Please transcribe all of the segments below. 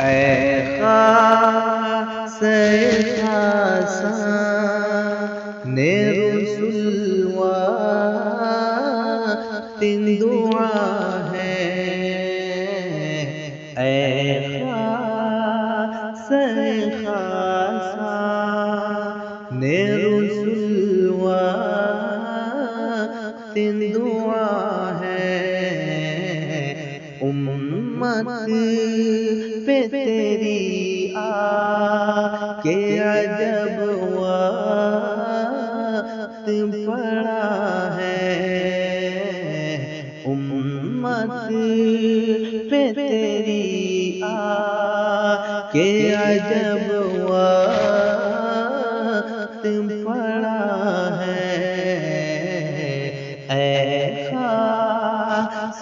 اے خاص خاصان رسول تین دعا ہے، اے خاص خاصان رسول تین دعا ہے، امت پہ تیری آ کے عجب وقت پڑا ہے، امت پہ تیری آ کے عجب وقت پڑا ہے، اے خاص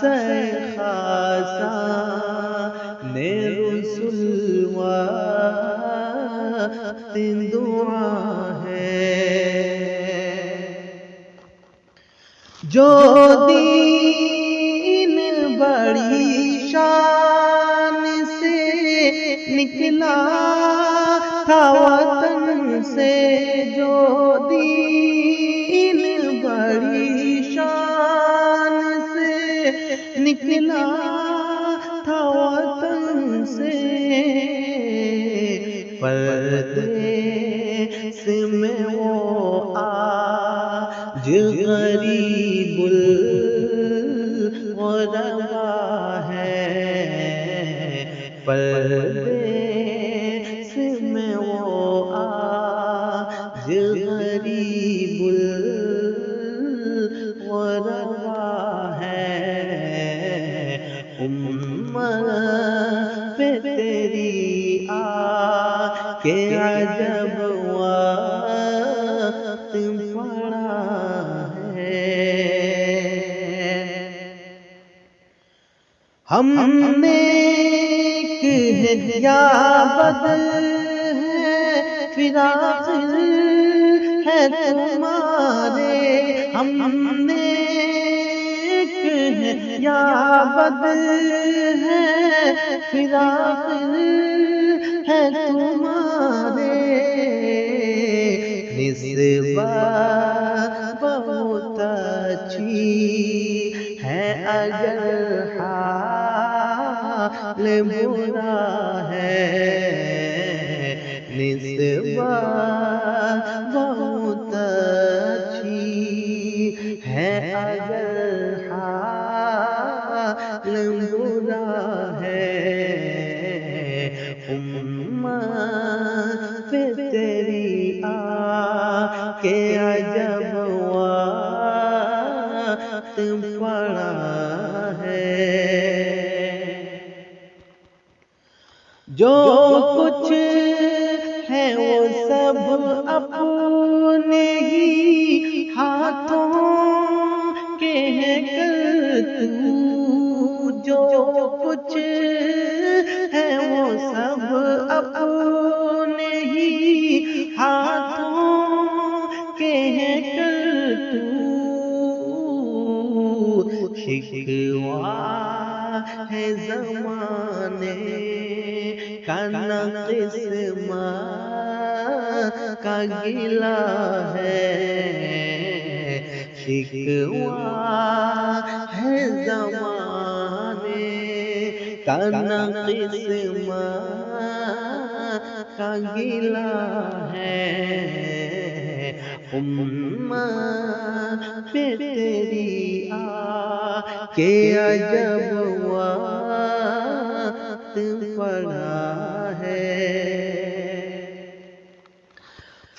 خاصان رسول تین دعا ہے، جو دین بڑی شان سے نکلا تھا وطن سے، جو دین بڑی شان سے نکلا تھا وطن سے، پردیس میں وہ آج غریب الغربا ہے، پردیس میں وہ آج غریب الغربا ہے، امت پہ تیری آ کے عجب وقت پڑا ہے، ہم نیک ہیں یا بدل ہے فراق ہے تمہارے، ہم نیک ہیں یا بدل ہے فراق ہے تمہارے، نسبت بہت اچھی ہے اگر حال برا ہے، نسبت بہت اچھی ہے اگر حال برا ہے، امت پہ تیری آ کے عجب وقت پڑا ہے، جو کچھ ہے وہ سب اپنے ہی ہاتھوں کے ہیں کرتو، جو کچھ ہے وہ سب اپنے ہی ہاتھوں کے ہیں کرتو، شکوہ ہے زمانے کا نہ قسمت کا گلہ ہے، شکوہ ہے زمانے کا نہ قسمت کا گلہ ہے، امت پہ تیری آ کے عجب وقت پڑا ہے،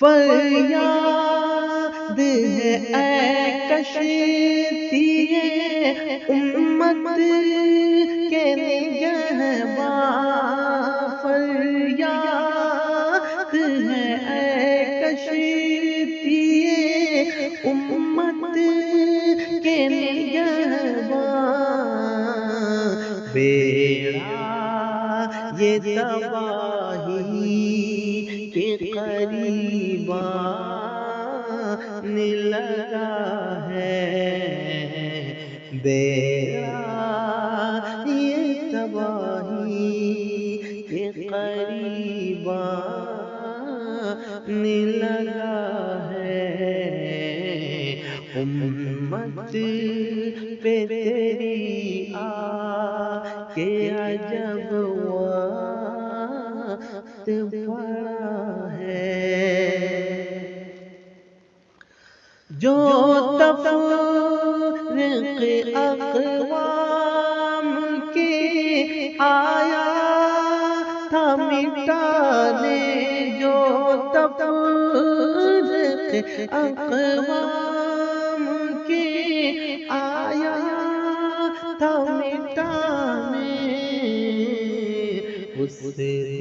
فریاد ہے اے کشتی امت کے نگہباں، فریاد ہے اے کشتی امت کے نگہباں، بیڑا یہ تباہی کے قریب آنے لگا ہے، بیڑا یہ تباہی کے قریب آنے لگا ہے امت پہ تیری آ کے عجب وقت پڑا ہے جو تفرق اقوام کی آیا تھا مٹانے جو تفرق اقوام کی آیا تھا مٹانے اس دین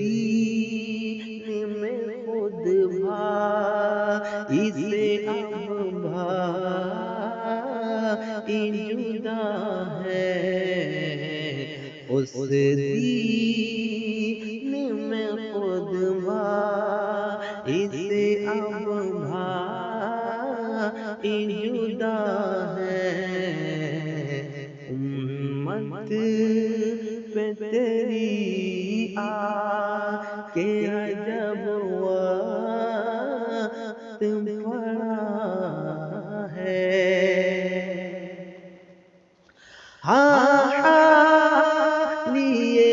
میں خود بھائی سے اب بھائی جدا ہے اس دین میں خود بھائی سے اب بھائی جدا ہے امت پہ تیری آ کے عجب وقت پڑا ہے لیے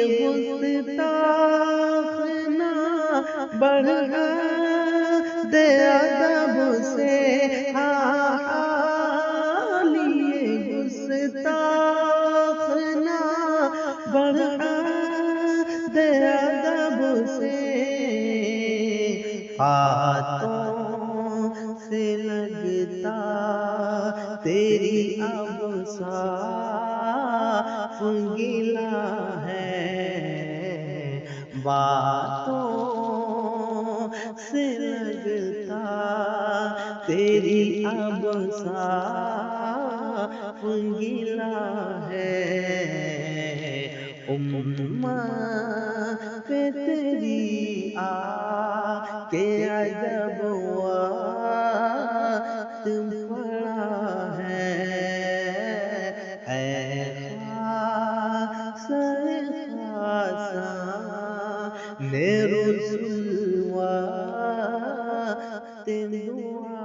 گستاخ نہ بڑھ دے ادب سے لیے گستاخ نہ بڑھ دے ادب سے ہاتھوں سے لگتا تیری اب صاف گلا ہے باتوں سے لگتا تیری اب صاف گلا ہے امت پہ تیری آ کے عجب وقت پڑا ہے نے رسول وقت دعا